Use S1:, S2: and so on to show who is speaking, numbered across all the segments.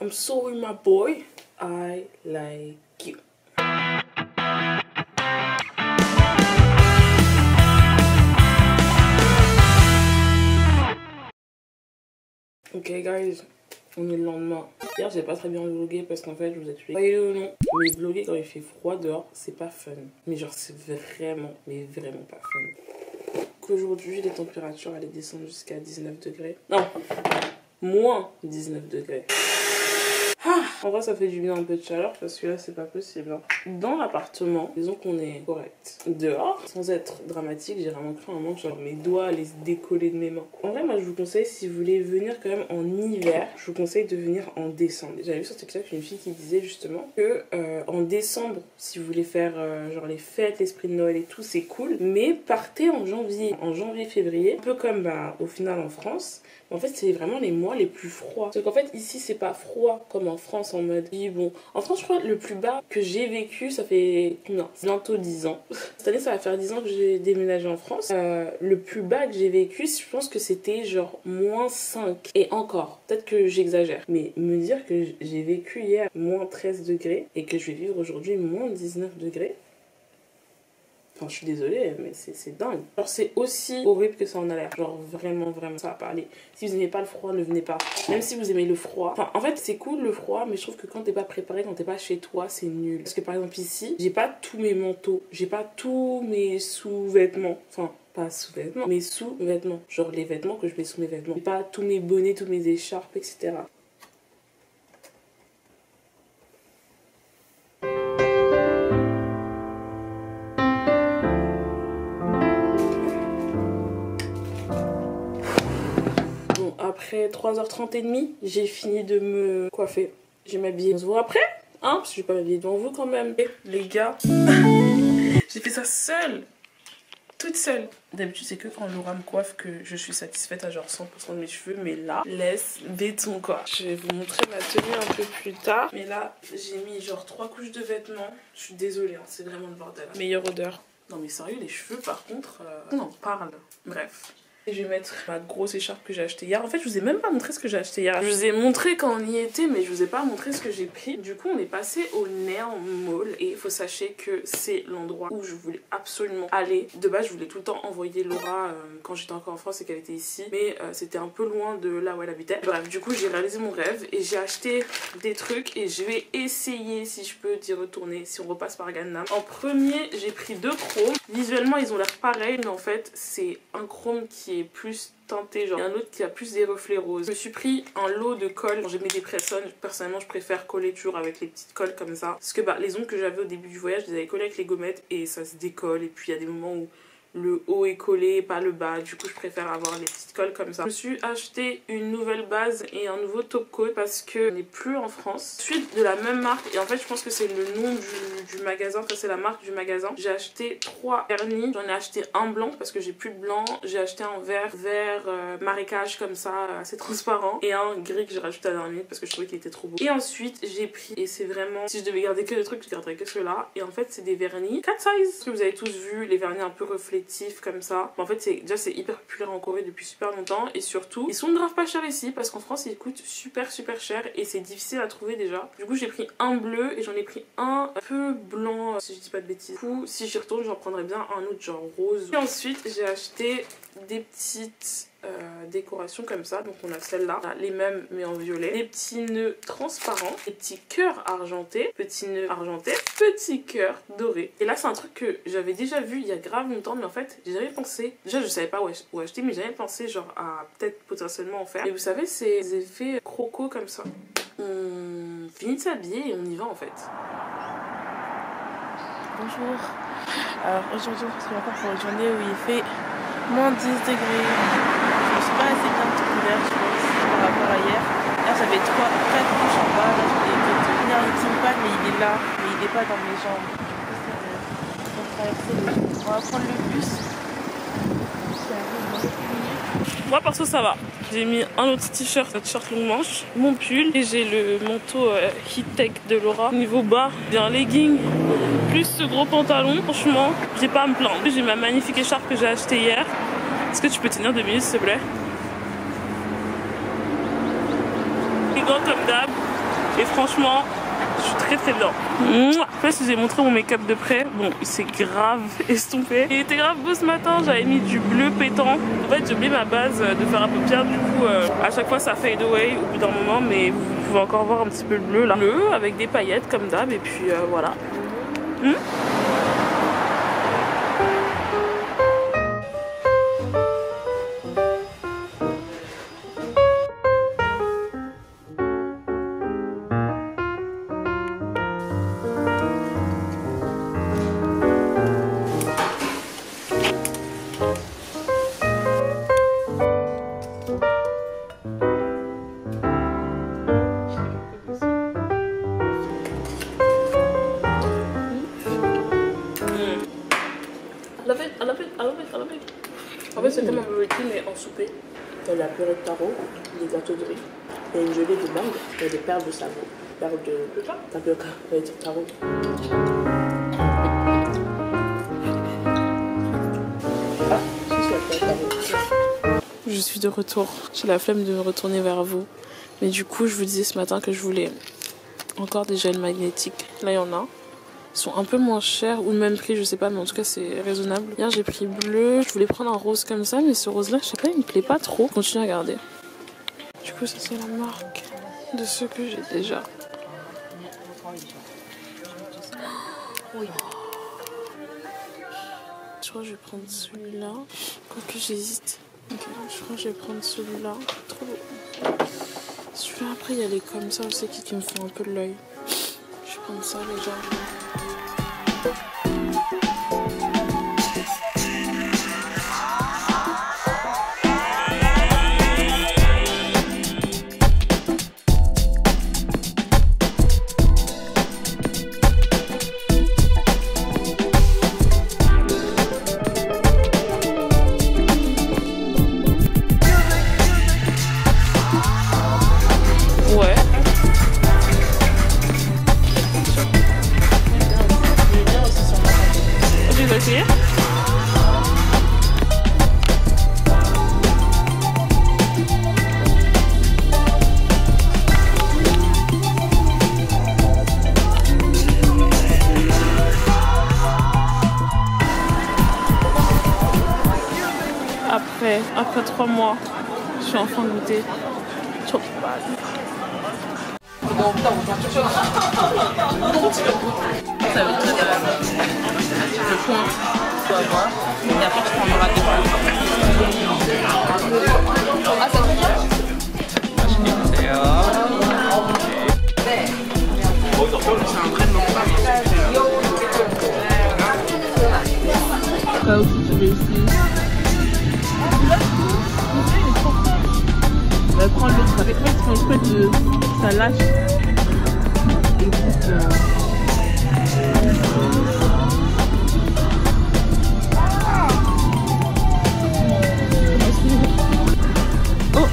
S1: I'm sorry my boy, I like you. Ok guys, on est le lendemain. Hier j'ai pas très bien vlogué parce qu'en fait je vous explique. Voyez ou non, mais vloguer quand il fait froid dehors c'est pas fun. Mais genre c'est vraiment, mais vraiment pas fun. Qu'aujourd'hui les températures allaient descendre jusqu'à 19 degrés. Non, moins 19 degrés. Ah, en vrai ça fait du bien un peu de chaleur parce que là c'est pas possible. Dans l'appartement, disons qu'on est correct. Dehors, sans être dramatique, j'ai vraiment cru un moment que genre mes doigts allaient se décoller de mes mains. En vrai moi je vous conseille, si vous voulez venir quand même en hiver, je vous conseille de venir en décembre. J'avais vu sur TikTok une fille qui disait justement que en décembre, si vous voulez faire genre les fêtes, l'esprit de Noël et tout, c'est cool. Mais partez en janvier, février, un peu comme au final en France. En fait c'est vraiment les mois les plus froids. Parce qu'en fait ici c'est pas froid comme en France en mode bon. En France je crois le plus bas que j'ai vécu ça fait bientôt 10 ans. Cette année ça va faire 10 ans que j'ai déménagé en France. Le plus bas que j'ai vécu je pense que c'était genre moins 5. Et encore, peut-être que j'exagère. Mais me dire que j'ai vécu hier moins 13 degrés et que je vais vivre aujourd'hui moins 19 degrés. Enfin, je suis désolée, mais c'est dingue. Genre, c'est aussi horrible que ça en a l'air. Genre, vraiment, vraiment, ça va pas aller. Si vous n'aimez pas le froid, ne venez pas. Même si vous aimez le froid. Enfin, en fait, c'est cool le froid, mais je trouve que quand t'es pas préparé, quand t'es pas chez toi, c'est nul. Parce que par exemple, ici, j'ai pas tous mes manteaux. J'ai pas tous mes sous-vêtements. Enfin, pas sous-vêtements, mais sous-vêtements. Genre, les vêtements que je mets sous mes vêtements. J'ai pas tous mes bonnets, tous mes écharpes, etc. Après 3h30 et demie, j'ai fini de me coiffer. J'ai m'habillé. On se voit après, hein, parce que je vais pas m'habiller devant vous quand même. Et les gars, j'ai fait ça seule, toute seule. D'habitude, c'est que quand Laura me coiffe que je suis satisfaite à genre 100% de mes cheveux. Mais là, laisse béton quoi. Je vais vous montrer ma tenue un peu plus tard. Mais là, j'ai mis genre 3 couches de vêtements. Je suis désolée, hein, c'est vraiment le bordel. Meilleure odeur. Non mais sérieux, les cheveux par contre, on en parle. Bref. Et je vais mettre ma grosse écharpe que j'ai achetée hier. En fait, je vous ai même pas montré ce que j'ai acheté hier. Je vous ai montré quand on y était, mais je vous ai pas montré ce que j'ai pris. Du coup, on est passé au Neon Mall. Et il faut sachez que c'est l'endroit où je voulais absolument aller. De base, je voulais tout le temps envoyer Laura quand j'étais encore en France et qu'elle était ici. Mais c'était un peu loin de là où elle habitait. Bref, du coup, j'ai réalisé mon rêve et j'ai acheté des trucs. Et je vais essayer, si je peux, d'y retourner si on repasse par Gangnam. En premier, j'ai pris 2 chromes. Visuellement, ils ont l'air pareils, mais en fait, c'est un chrome qui est plus teinté, genre, et un autre qui a plus des reflets roses. Je me suis pris un lot de colle. Quand j'ai mis des press-on, personnellement je préfère coller toujours avec les petites colles comme ça, parce que les ongles que j'avais au début du voyage, je les avais collés avec les gommettes et ça se décolle, et puis il y a des moments où le haut est collé, pas le bas. Du coup, je préfère avoir les petites colles comme ça. Je me suis acheté une nouvelle base et un nouveau top coat parce que on n'est plus en France. Suite de la même marque. Et en fait, je pense que c'est le nom du magasin. Enfin, c'est la marque du magasin. J'ai acheté 3 vernis. J'en ai acheté un blanc parce que j'ai plus de blanc. J'ai acheté un vert marécage comme ça, assez transparent. Et un gris que j'ai rajouté à la dernière parce que je trouvais qu'il était trop beau. Et ensuite, j'ai pris, et c'est vraiment, si je devais garder que le truc, je garderais que ceux-là. Et en fait, c'est des vernis 4 size. Parce que vous avez tous vu les vernis un peu reflétés comme ça. En fait, c'est hyper populaire en Corée depuis super longtemps et surtout, ils sont grave pas chers ici parce qu'en France, ils coûtent super cher et c'est difficile à trouver déjà. Du coup, j'ai pris un bleu et j'en ai pris un peu blanc, si je dis pas de bêtises. Du coup, si j'y retourne, j'en prendrai bien un autre genre rose. Et ensuite, j'ai acheté des petites décorations comme ça. Donc on a celle-là, les mêmes mais en violet, des petits nœuds transparents, des petits cœurs argentés, petits nœuds argentés, petits cœurs dorés. Et là c'est un truc que j'avais déjà vu il y a grave longtemps, mais en fait j'ai jamais pensé, déjà je savais pas où acheter, mais j'ai jamais pensé genre à peut-être potentiellement en faire. Et vous savez, ces effets croco comme ça, on finit de s'habiller et on y va en fait.
S2: Bonjour. Alors aujourd'hui on se retrouve encore pour une journée où il fait moins 10 degrés. Je ne suis pas assez bien couvert, je pense, par rapport à hier. Là j'avais 4 couches en bas, là j'en ai peut-être venir un petit pad, mais il est là, mais il n'est pas dans mes jambes. On va traverser les jambes. On va prendre le bus.
S1: Moi perso ça va. J'ai mis un autre t-shirt longue manche, mon pull et j'ai le manteau Heat Tech de Laura. Niveau bas, j'ai un legging plus ce gros pantalon. Franchement, j'ai pas à me plaindre. J'ai ma magnifique écharpe que j'ai achetée hier. Est-ce que tu peux tenir 2 minutes s'il te plaît? Les gants comme d'hab. Et franchement, je suis très bien. Je sais pas si je vous ai montré mon make-up de près. Bon, il s'est grave estompé. Il était grave beau ce matin, j'avais mis du bleu pétant. En fait, j'ai oublié ma base de faire à paupières. Du coup, à chaque fois, ça fade away au bout d'un moment. Mais vous pouvez encore voir un petit peu le bleu là. Bleu avec des paillettes comme d'hab. Et puis voilà. En fait, c'était mon favorite, mais en souper. Il y a la purée de taro, des gâteaux de riz, il y a une gelée de mangue, il y a des perles de sago, perles de tapioca, il y a du taro. Je suis de retour. J'ai la flemme de me retourner vers vous. Mais du coup, je vous disais ce matin que je voulais encore des gels magnétiques. Là, il y en a. Ils sont un peu moins chers ou le même prix, je sais pas, mais en tout cas c'est raisonnable. Hier j'ai pris bleu, je voulais prendre un rose comme ça, mais ce rose là, je sais pas, il me plaît pas trop. Continue à regarder. Du coup, ça c'est la marque de ceux que j'ai déjà. Je crois que je vais prendre celui-là. Quoique j'hésite. Ok, je crois que je vais prendre celui-là. Trop beau. Celui-là, après, il y a les comme ça aussi qui me font un peu de l'œil. Je vais prendre ça déjà. Après 3 mois, je suis enfin goûtée. Trop bad. Ça veut dire le point tu vas voir et après tu prendras des balles. Ah ça fait bien. C'est un vrai moment. Là où tu veux ici. On va prendre l'autre avec moi, ils font exprès de ça lâche. Écoute, oh,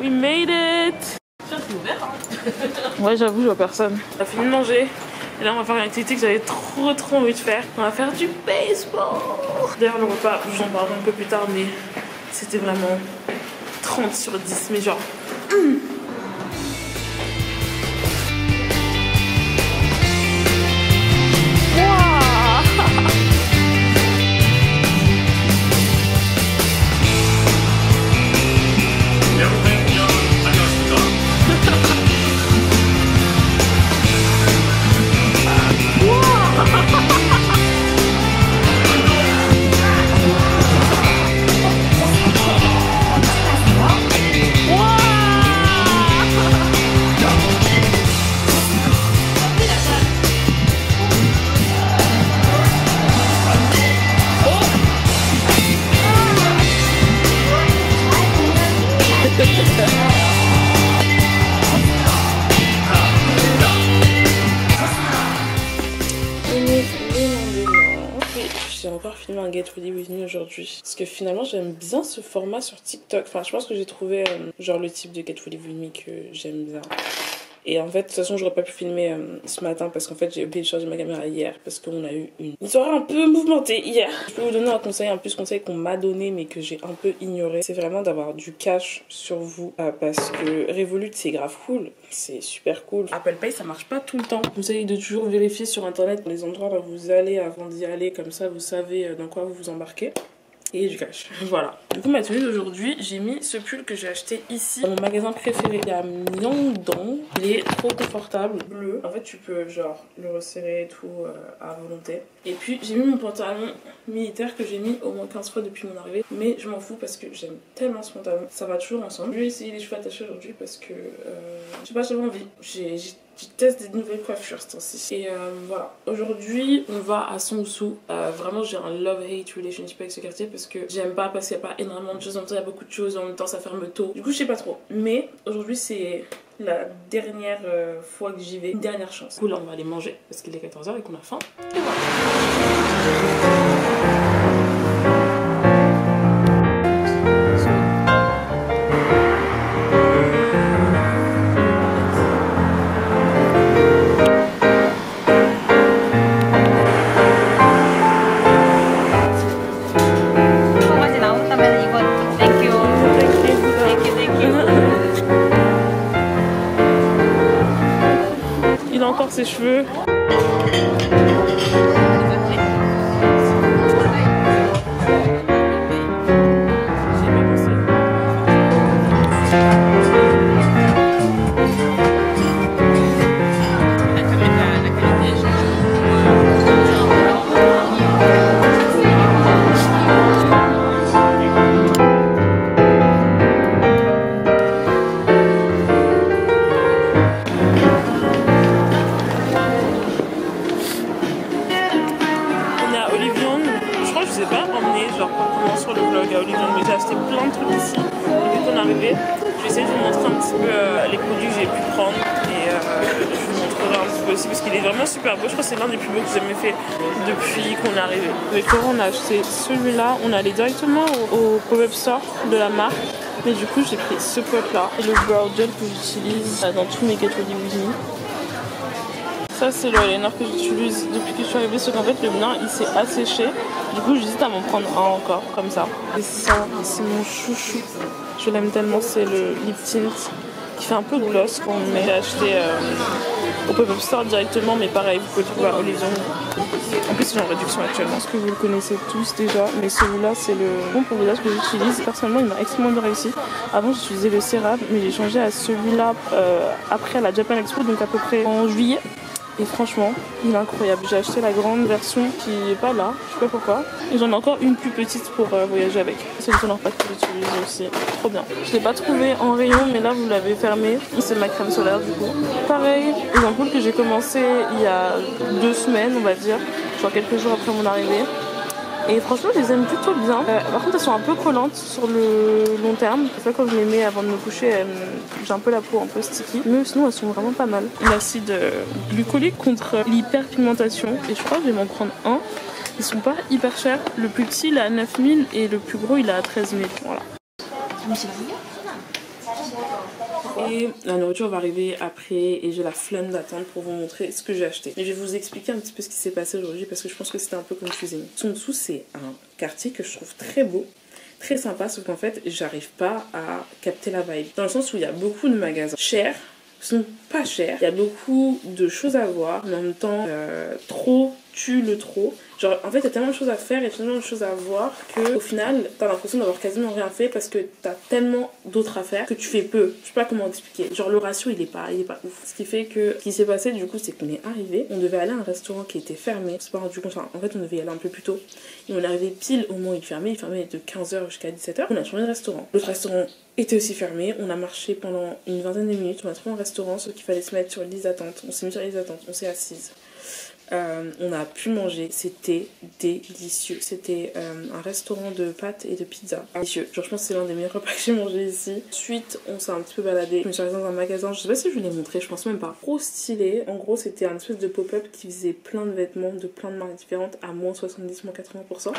S1: we made it. C'est ouvert. Ouais, j'avoue, je vois personne. On a fini de manger. Et là, on va faire une activité que j'avais trop envie de faire. On va faire du baseball. D'ailleurs, le repas, j'en parlerai un peu plus tard, mais c'était vraiment 30 sur 10. Mais genre... J'ai encore filmé un Get Ready With Me aujourd'hui parce que finalement j'aime bien ce format sur TikTok. Enfin, je pense que j'ai trouvé genre le type de Get Ready With Me que j'aime bien. Et en fait, de toute façon, j'aurais pas pu filmer ce matin parce qu'en fait, j'ai oublié de charger ma caméra hier parce qu'on a eu une soirée un peu mouvementée hier. Je peux vous donner un conseil, un plus conseil qu'on m'a donné mais que j'ai un peu ignoré. C'est vraiment d'avoir du cash sur vous parce que Revolut, c'est grave cool. C'est super cool. Apple Pay, ça marche pas tout le temps. Vous essayez de toujours vérifier sur internet les endroits où vous allez avant d'y aller. Comme ça, vous savez dans quoi vous vous embarquez. Et du cash. Voilà. Du coup, ma tenue d'aujourd'hui, j'ai mis ce pull que j'ai acheté ici dans mon magasin préféré. Il y a Myeongdong. Il est trop confortable, bleu. En fait, tu peux genre le resserrer et tout à volonté. Et puis, j'ai mis mon pantalon militaire que j'ai mis au moins 15 fois depuis mon arrivée. Mais je m'en fous parce que j'aime tellement ce pantalon. Ça va toujours ensemble. Je vais essayer les cheveux attachés aujourd'hui parce que je sais pas, j'avais envie. Je teste des nouvelles coiffures ce temps-ci. Et voilà. Aujourd'hui, on va à Seongsu. Vraiment, j'ai un love-hate relationship avec ce quartier parce que j'aime pas parce qu'il n'y a pas énormément de choses. En même temps, il y a beaucoup de choses. En même temps, ça ferme tôt. Du coup, je sais pas trop. Mais aujourd'hui, c'est la dernière fois que j'y vais. Une dernière chance. Du coup, là, on va aller manger parce qu'il est 14h et qu'on a faim. Et voilà. Il a encore ses cheveux. Sur le vlog à Olivier, mais j'ai acheté plein de trucs ici. Et dès qu'on est arrivé, je vais essayer de vous montrer un petit peu les produits que j'ai pu prendre et je vous montrerai un petit peu aussi parce qu'il est vraiment super beau. Je crois que c'est l'un des plus beaux que j'ai jamais fait depuis qu'on est arrivé. Avec Laurent, on a acheté celui-là, on est allé directement au pop-up store de la marque. Mais du coup, j'ai pris ce pot là et le brow gel que j'utilise dans tous mes Get Ready With Me. Ça c'est le eyeliner que j'utilise depuis que je suis arrivée, sauf qu'en fait le mien il s'est asséché. Du coup j'hésite à m'en prendre un encore comme ça. Et ça c'est mon chouchou. Je l'aime tellement, c'est le lip tint qui fait un peu gloss qu'on met. J'ai acheté au pop-up store directement, mais pareil vous pouvez trouver à Olivier. En plus il est en réduction actuellement, parce que vous le connaissez tous déjà, mais celui-là c'est le bon pour visage que j'utilise. Personnellement il m'a extrêmement bien réussi. Avant j'utilisais le CeraVe, mais j'ai changé à celui-là après la Japan Expo, donc à peu près en juillet. Et franchement, il est incroyable. J'ai acheté la grande version qui est pas là, je sais pas pourquoi. Et j'en ai encore une plus petite pour voyager avec. C'est le toner pack que j'utilise aussi. Trop bien. Je l'ai pas trouvé en rayon, mais là vous l'avez fermé. C'est ma crème solaire du coup. Pareil, les ampoules que j'ai commencé il y a 2 semaines, on va dire. Genre quelques jours après mon arrivée. Et franchement, je les aime plutôt bien. Par contre, elles sont un peu collantes sur le long terme. C'est ça, quand je les mets avant de me coucher, j'ai un peu la peau un peu sticky. Mais sinon, elles sont vraiment pas mal. L'acide glucolique contre l'hyperpigmentation. Et je crois que je vais m'en prendre un. Ils sont pas hyper chers. Le plus petit, il est à 9 000 et le plus gros, il est à 13 000. Voilà. Et la nourriture va arriver après et j'ai la flemme d'attendre pour vous montrer ce que j'ai acheté. Et je vais vous expliquer un petit peu ce qui s'est passé aujourd'hui parce que je pense que c'était un peu confusing. Seongsu, c'est un quartier que je trouve très beau, très sympa, sauf qu'en fait j'arrive pas à capter la vibe. Dans le sens où il y a beaucoup de magasins chers, sont pas chers, il y a beaucoup de choses à voir, mais en même temps trop tue le trop. Genre en fait il y a tellement de choses à faire et tellement de choses à voir que au final t'as l'impression d'avoir quasiment rien fait parce que t'as tellement d'autres à faire que tu fais peu. Je sais pas comment expliquer. Genre le ratio il est pas ouf. Ce qui fait que ce qui s'est passé du coup c'est qu'on est arrivé, on devait aller à un restaurant qui était fermé. On s'est pas rendu compte, enfin, en fait on devait y aller un peu plus tôt. Et on est arrivé pile au moment où il fermait de 15h jusqu'à 17h. On a changé de restaurant. L'autre restaurant était aussi fermé. On a marché pendant une vingtaine de minutes. On a trouvé un restaurant, sauf qu'il fallait se mettre sur les listes d'attente. On s'est mis sur les listes d'attente, on s'est assise. On a pu manger, c'était délicieux. C'était un restaurant de pâtes et de pizza. Délicieux. Genre, je pense que c'est l'un des meilleurs repas que j'ai mangé ici. Ensuite, on s'est un petit peu baladé. Je me suis arrêtée dans un magasin, je sais pas si je vous l'ai montré, je pense même pas. Trop stylé. En gros, c'était un espèce de pop-up qui faisait plein de vêtements de plein de marques différentes à moins 70, moins 80%.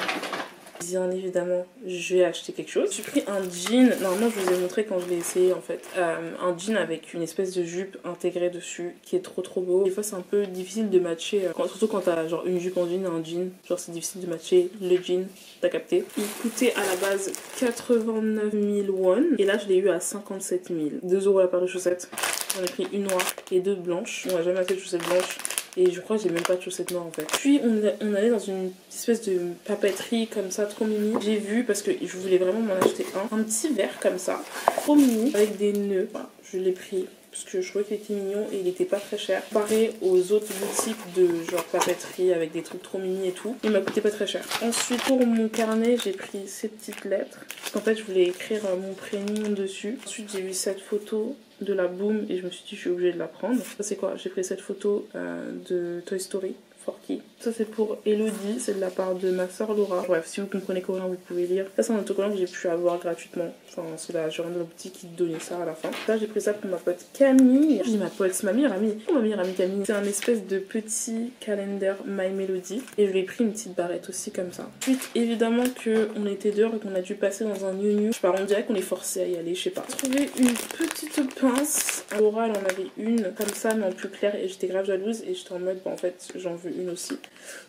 S1: Bien évidemment, je vais acheter quelque chose. J'ai pris un jean, normalement je vous ai montré quand je l'ai essayé en fait. Un jean avec une espèce de jupe intégrée dessus qui est trop beau. Des fois c'est un peu difficile de matcher, surtout quand t'as genre une jupe en jean et un jean. Genre c'est difficile de matcher le jean, t'as capté. Il coûtait à la base 89 000 won et là je l'ai eu à 57 000. 2 € la paire de chaussettes. J'en ai pris une noire et 2 blanches. On n'a jamais acheté de chaussettes blanches. Et je crois que j'ai même pas de chaussettes noires en fait. Puis on allait dans une espèce de papeterie comme ça, trop mimi. J'ai vu, parce que je voulais vraiment m'en acheter un petit verre comme ça, trop mimi, avec des nœuds. Voilà, je l'ai pris parce que je trouvais qu'il était mignon et il était pas très cher. Comparé aux autres boutiques de genre papeterie avec des trucs trop mimi et tout, il m'a coûté pas très cher. Ensuite pour mon carnet, j'ai pris ces petites lettres. Parce qu'en fait je voulais écrire mon prénom dessus. Ensuite j'ai vu cette photo de la Boom et je me suis dit je suis obligée de la prendre. Ça c'est quoi? J'ai pris cette photo de Toy Story. Forky. Ça c'est pour Elodie, c'est de la part de ma soeur Laura. Bref, si vous comprenez coréen, vous pouvez lire. Ça c'est un autocollant que j'ai pu avoir gratuitement. Enfin, c'est la gérante de la boutique qui donnait ça à la fin. Là j'ai pris ça pour ma pote Camille. Je dis ma pote, c'est ma meilleure amie. Oh, ma meilleure amie Camille. C'est un espèce de petit calendar My Melody. Et je lui ai pris une petite barrette aussi comme ça. Ensuite, évidemment qu'on était dehors et qu'on a dû passer dans un new. Je sais pas, on dirait qu'on est forcé à y aller, je sais pas. J'ai trouvé une petite pince. Laura elle en avait une comme ça mais en plus clair et j'étais grave jalouse et j'étais en mode bon en fait j'en veux une aussi.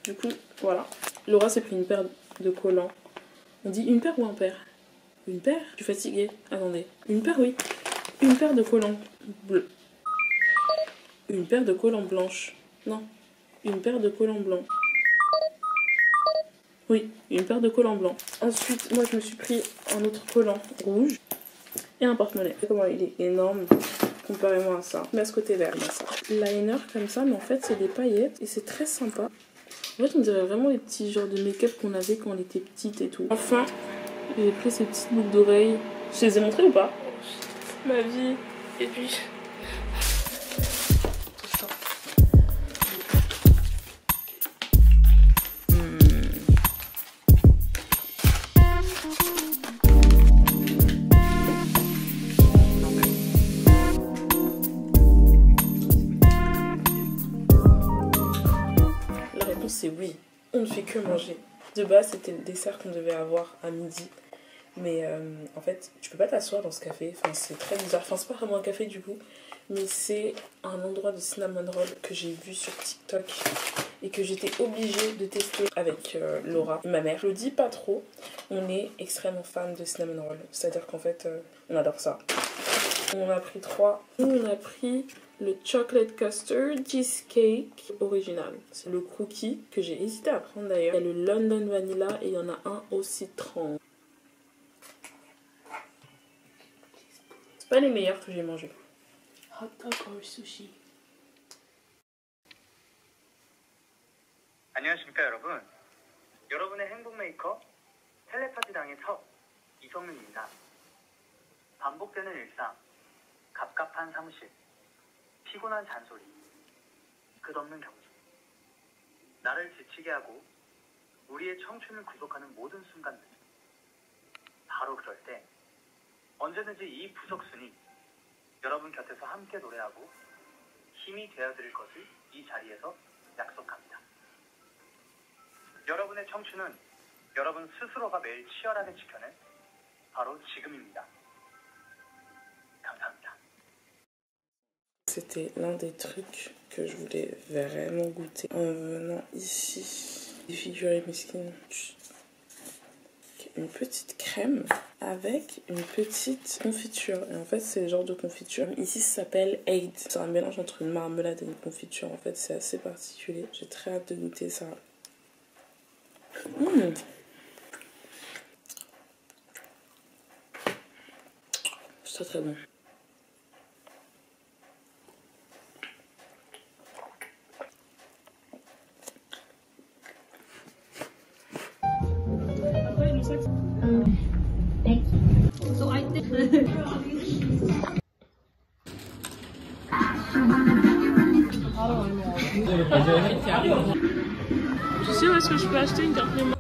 S1: Du coup voilà. Laura s'est pris une paire de collants. On dit une paire ou un paire? Une paire? Je suis fatiguée. Attendez. Une paire oui. Une paire de collants bleus. Une paire de collants blanches. Non. Une paire de collants blancs. Oui, une paire de collants blancs. Ensuite, moi je me suis pris un autre collant rouge et un porte-monnaie. Comment il est énorme comparément à ça. Mais à ce côté vert, ça. Liner comme ça, mais en fait c'est des paillettes et c'est très sympa. En fait on dirait vraiment les petits genres de make-up qu'on avait quand on était petite et tout. Enfin, j'ai pris ces petites boucles d'oreilles. Je les ai montrées ou pas? Ma vie. Et puis... C'est oui, on ne fait que manger. De base c'était le dessert qu'on devait avoir à midi, mais en fait tu peux pas t'asseoir dans ce café, enfin c'est très bizarre, enfin c'est pas vraiment un café du coup, mais c'est un endroit de cinnamon roll que j'ai vu sur TikTok et que j'étais obligée de tester avec Laura et ma mère. Je le dis pas trop, on est extrêmement fan de cinnamon roll, c'est à dire qu'en fait on adore ça. On a pris 3, on a pris le chocolate custard cheesecake original. C'est le cookie que j'ai hésité à prendre d'ailleurs. Il y a le London vanilla et il y en a un au citron. C'est pas les meilleurs que j'ai mangés. Hot dog or sushi.
S3: 안녕하십니까 여러분. 여러분의 행복 메이커 텔레파티당의 첫 이성윤입니다. 반복되는 일상, 갑갑한 사무실, 피곤한 잔소리, 끝없는 경쟁. 나를 지치게 하고 우리의 청춘을 구속하는 모든 순간들. 바로 그럴 때 언제든지 이 부석순이 여러분 곁에서 함께 노래하고 힘이 되어드릴 것을 이 자리에서 약속합니다. 여러분의 청춘은 여러분 스스로가 매일 치열하게 지켜낸 바로 지금입니다. 감사합니다.
S1: C'était l'un des trucs que je voulais vraiment goûter en venant ici. Des figurines mesquines. Une petite crème avec une petite confiture. Et en fait, c'est le genre de confiture. Ici, ça s'appelle Aid. C'est un mélange entre une marmelade et une confiture. En fait, c'est assez particulier. J'ai très hâte de goûter ça. C'est très bon. Tu sais où est-ce que je peux acheter une carte mémoire?